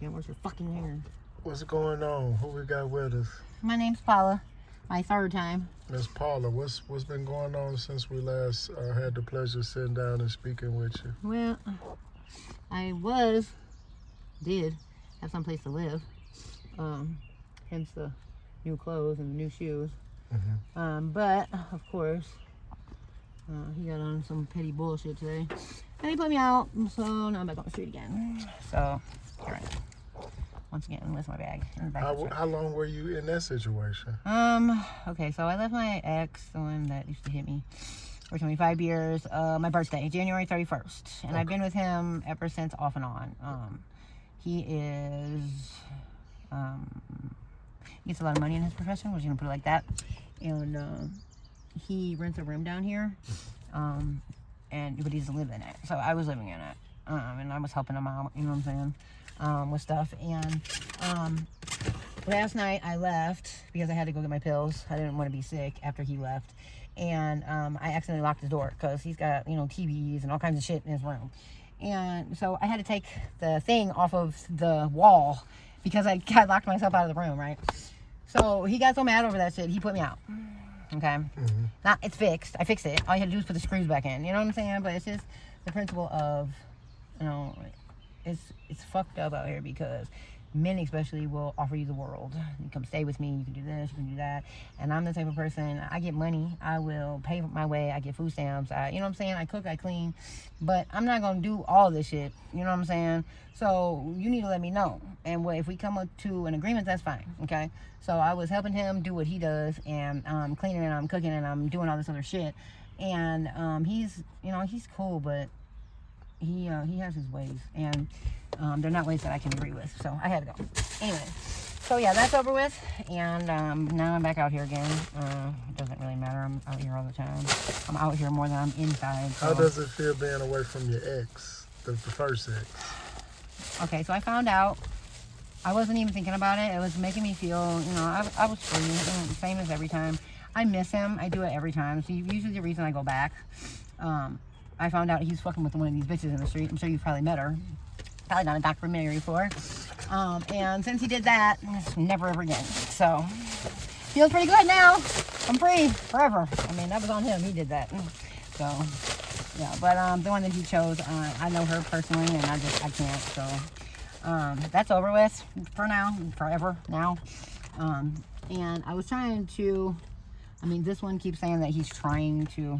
Can't wash your fucking hair. What's going on? Who we got with us? My name's Paula. My third time. Miss Paula, what's been going on since we last had the pleasure of sitting down and speaking with you? Well, I did have some place to live. Hence the new clothes and the new shoes. Mm-hmm. But, of course, he got on some petty bullshit today. And he put me out, so now I'm back on the street again. So, here I am. Once again, with my bag. How long were you in that situation? Okay, so I left my ex, the one that used to hit me, for 25 years, my birthday, January 31st. And okay. I've been with him ever since, off and on. He gets a lot of money in his profession, we're just gonna put it like that. And, he rents a room down here, but he doesn't live in it. So I was living in it, and I was helping him out, you know what I'm saying, with stuff. And last night I left because I had to go get my pills. I didn't want to be sick after he left. And I accidentally locked his door because he's got, TVs and all kinds of shit in his room. And so I had to take the thing off of the wall because I locked myself out of the room, right? So he got so mad over that shit, he put me out. Okay? Mm-hmm. It's fixed. I fixed it. All you had to do is put the screws back in. You know what I'm saying? But it's just the principle of, it's fucked up out here because men especially will offer you the world. You come stay with me, you can do this, you can do that. And I'm the type of person, I get money, I will pay my way, I get food stamps, you know what I'm saying? I cook, I clean, but I'm not going to do all this shit, you know what I'm saying? So you need to let me know. And if we come up to an agreement, that's fine, okay? So I was helping him do what he does, and I'm cleaning and I'm cooking and I'm doing all this other shit. And he's cool, but he has his ways, and they're not ways that I can agree with, so I had to go. Anyway, so yeah, that's over with, and now I'm back out here again. It doesn't really matter, I'm out here all the time. I'm out here more than I'm inside. So. How does it feel being away from your ex, the first ex? Okay, so I found out, I wasn't even thinking about it. It was making me feel, I was free, same as every time. I miss him, I do it every time. So usually the reason I go back, I found out he's fucking with one of these bitches in the street. I'm sure you've probably met her. Probably done a documentary before. And since he did that, never ever again. So, feels pretty good now. I'm free forever. I mean, that was on him. He did that. So, yeah. But the one that he chose, I know her personally, and I can't. So, that's over with for now. Forever now. And I was trying to, this one keeps saying that he's trying to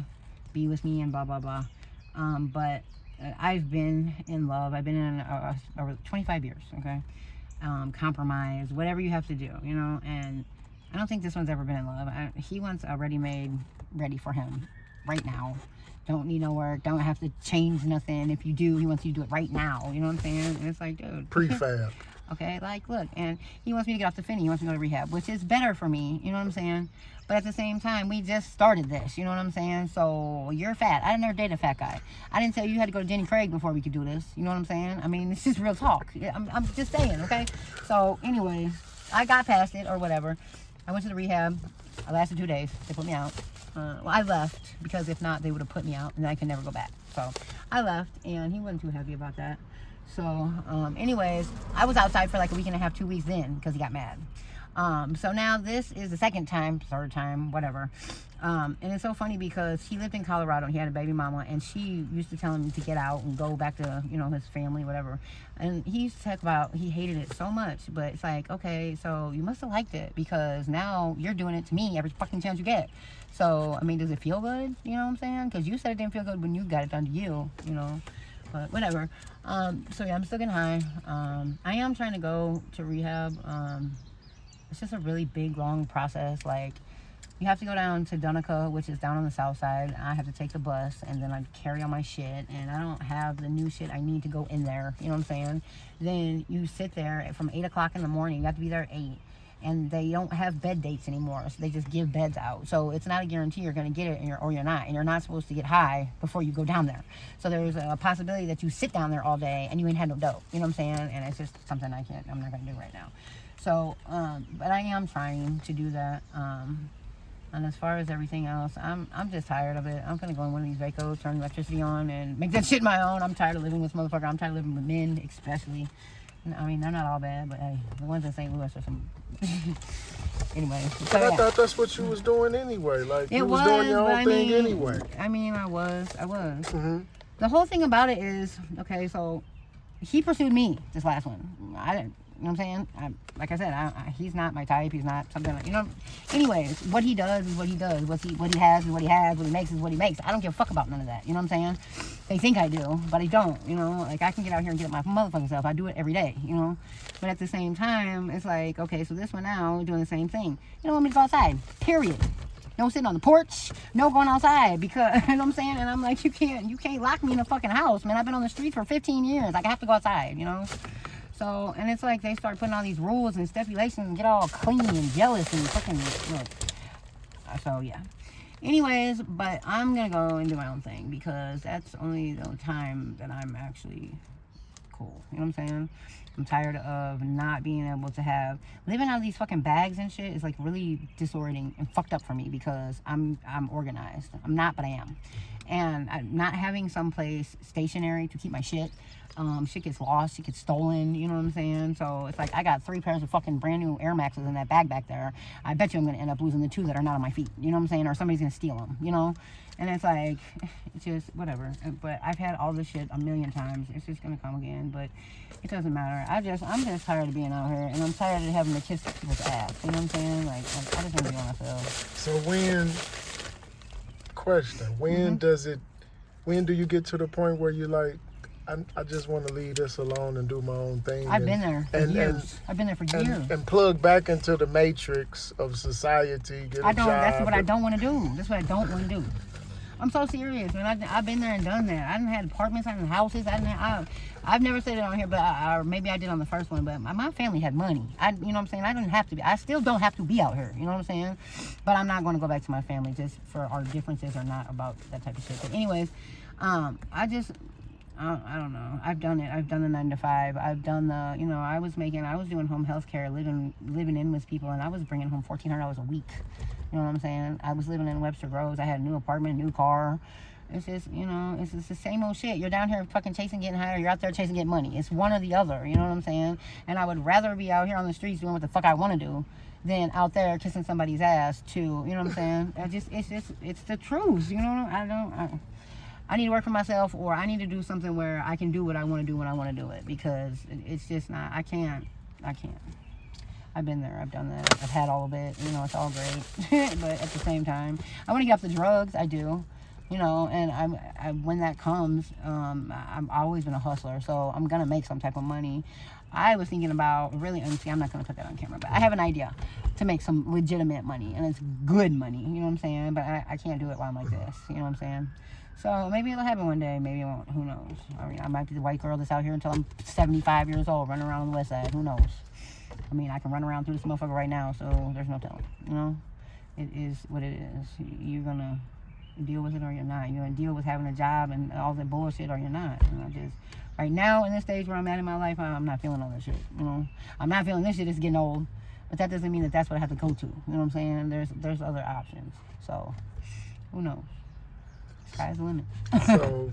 be with me and blah, blah, blah. But I've been in love. I've been in over 25 years, okay? Compromise, whatever you have to do, and I don't think this one's ever been in love. He wants a ready-made, ready for him right now. Don't need no work. Don't have to change nothing. If you do, he wants you to do it right now. You know what I'm saying? And it's like, dude. Prefab. Okay, look, and he wants me to get off the finny. He wants me to go to rehab, which is better for me. You know what I'm saying? But at the same time, we just started this. You know what I'm saying? So you're fat. I never dated a fat guy. I didn't say you had to go to Jenny Craig before we could do this. You know what I'm saying? It's just real talk. I'm just saying, okay? So anyway, I got past it or whatever. I went to the rehab. I lasted 2 days. They put me out. I left because if not, they would have put me out and I could never go back. So I left, and he wasn't too happy about that. So, anyways, I was outside for like a week and a half, 2 weeks then because he got mad. So now this is the third time, whatever. And it's so funny because he lived in Colorado and he had a baby mama, and she used to tell him to get out and go back to, his family, whatever. And he used to talk about, he hated it so much, but it's like, okay, so you must have liked it because now you're doing it to me every fucking chance you get. So, does it feel good? You know what I'm saying? Because you said it didn't feel good when you got it done to you, but whatever. So yeah, I'm still getting high. I am trying to go to rehab. It's just a really big, long process. Like, you have to go down to Donica, which is down on the south side. I have to take the bus, and then I carry all my shit, and I don't have the new shit I need to go in there. You know what I'm saying? Then you sit there from 8 o'clock in the morning. You have to be there at 8. And they don't have bed dates anymore, so they just give beds out. So it's not a guarantee you're going to get it or you're not. And you're not supposed to get high before you go down there. So there's a possibility that you sit down there all day and you ain't had no dope. You know what I'm saying? And it's just something I'm not going to do right now. So, but I am trying to do that. And as far as everything else, I'm just tired of it. I'm going to go in one of these vacos, turn the electricity on, and make that shit my own. I'm tired of living with this motherfucker. I'm tired of living with men, especially. I mean, they're not all bad, but hey, the ones in St. Louis are some. Anyway. But I thought that's what you was doing anyway. Like, you was doing your own thing anyway. I mean, I was. Mm-hmm. The whole thing about it is, okay, so he pursued me, this last one. I didn't, you know what I'm saying? Like I said, he's not my type. He's not something like, you know. Anyways, what he does is what he does. What he has is what he has. What he makes is what he makes. I don't give a fuck about none of that. You know what I'm saying? They think I do, but I don't. You know, like I can get out here and get my motherfucking self. I do it every day. You know, but at the same time, it's like, okay, so this one now doing the same thing. You don't want me to go outside. Period. No sitting on the porch. No going outside because you know what I'm saying. And I'm like, you can't lock me in a fucking house, man. I've been on the street for 15 years. Like I have to go outside. You know. So, and it's like they start putting all these rules and stipulations and get all clingy and jealous and fucking, look. So, yeah. Anyways, but I'm going to go and do my own thing because that's only the time that I'm actually cool. You know what I'm saying? I'm tired of not being able to have, living out of these fucking bags and shit is like really disorienting and fucked up for me because I'm organized. I'm not, but I am. And not having someplace stationary to keep my shit. Shit gets lost, shit gets stolen, you know what I'm saying? So it's like I got 3 pairs of fucking brand new Air Maxes in that bag back there. I bet you I'm gonna end up losing the 2 that are not on my feet, you know what I'm saying? Or somebody's gonna steal them, you know? And it's like, it's just whatever. But I've had all this shit a million times. It's just gonna come again, but it doesn't matter. I'm just tired of being out here, and I'm tired of having to kiss people's ass, you know what I'm saying? Like, I just want to be on myself. So when do you get to the point where you're like, I just want to leave this alone and do my own thing? I've been there for years. I've been there for years. And plug back into the matrix of society, get a job. That's what I don't want to do. That's what I don't want to do. I'm so serious, man. I've been there and done that. I done had apartments, I done had houses. I've never said it on here, but or maybe I did on the first one. But my family had money. You know what I'm saying? I didn't have to be. I still don't have to be out here. You know what I'm saying? But I'm not going to go back to my family just for our differences are not about that type of shit. But anyways, I don't know. I've done it. I've done the 9 to 5. I've done the, you know, I was doing home health care, living in with people, and I was bringing home $1,400 a week. You know what I'm saying? I was living in Webster Groves. I had a new apartment, new car. It's just, you know, it's just the same old shit. You're down here fucking chasing getting higher. You're out there chasing getting money. It's one or the other. You know what I'm saying? And I would rather be out here on the streets doing what the fuck I want to do than out there kissing somebody's ass too. You know what I'm saying? It's the truth. You know, I need to work for myself, or I need to do something where I can do what I want to do when I want to do it, because it's just not, I can't. I've been there, I've done that, I've had all of it, you know, it's all great, but at the same time, I want to get off the drugs, I do, you know, and when that comes, I've always been a hustler, so I'm going to make some type of money. I was thinking about really, and see, I'm not going to put that on camera, but I have an idea to make some legitimate money, and it's good money, you know what I'm saying, but I can't do it while I'm like this, you know what I'm saying. So maybe it'll happen one day, maybe it won't, who knows. I mean, I might be the white girl that's out here until I'm 75 years old, running around on the west side, who knows. I mean, I can run around through this motherfucker right now, so there's no telling, you know. It is what it is. You're gonna deal with it or you're not. You're gonna deal with having a job and all that bullshit or you're not. And I just, right now, in this stage where I'm at in my life, I'm not feeling all that shit, you know. I'm not feeling this shit, it's getting old. But that doesn't mean that that's what I have to go to, you know what I'm saying? There's other options, so who knows. Sky's the limit. So,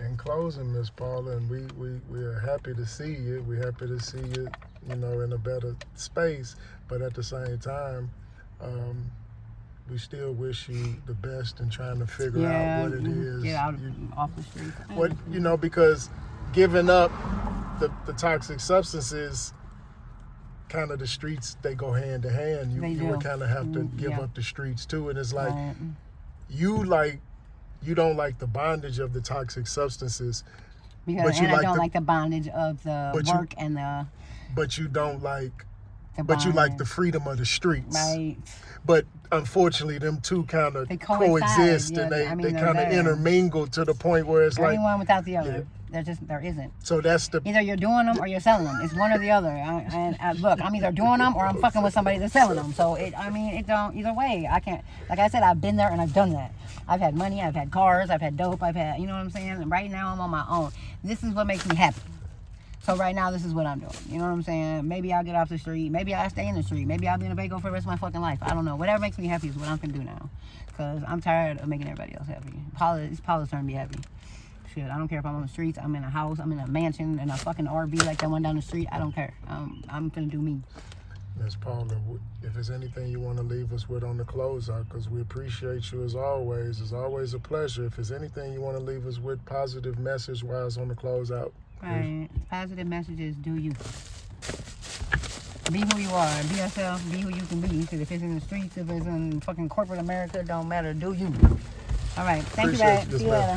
in closing, Miss Paula, and we are happy to see you. We're happy to see you, you know, in a better space. But at the same time, we still wish you the best in trying to figure out what it is. Get out off the street. What, you know, because giving up the toxic substances, kind of the streets, they go hand to hand. You would kind of have to give up the streets too. And it's like, you don't like the bondage of the toxic substances. Because I don't like the bondage of the work and the... But you don't like... But you like the freedom of the streets. Right. But unfortunately, them two kind of coexist, and they kind of intermingle to the point where it's like... one without the other. There isn't. So that's the... Either you're doing them or you're selling them. It's one or the other. Look, I'm either doing them or I'm fucking with somebody that's selling them. So, it don't... Either way, I can't... Like I said, I've been there and I've done that. I've had money, I've had cars, I've had dope, I've had... You know what I'm saying? And right now, I'm on my own. This is what makes me happy. So right now, this is what I'm doing. You know what I'm saying? Maybe I'll get off the street. Maybe I'll stay in the street. Maybe I'll be in a bagel for the rest of my fucking life. I don't know. Whatever makes me happy is what I'm going to do now. Because I'm tired of making everybody else happy. It's Paula's turn to be happy. shit. I don't care if I'm on the streets, I'm in a house, I'm in a mansion, in a fucking RV like that one down the street. I don't care. I'm gonna do me. Miss Paula, if there's anything you want to leave us with on the closeout, because we appreciate you as always. It's always a pleasure. If there's anything you want to leave us with, positive message-wise on the closeout. Right. Positive messages, do you. Be who you are. Be yourself. Be who you can be. Because if it's in the streets, if it's in fucking corporate America, it don't matter. Do you. All right. Thank you, Appreciate guys. you, See you man. later.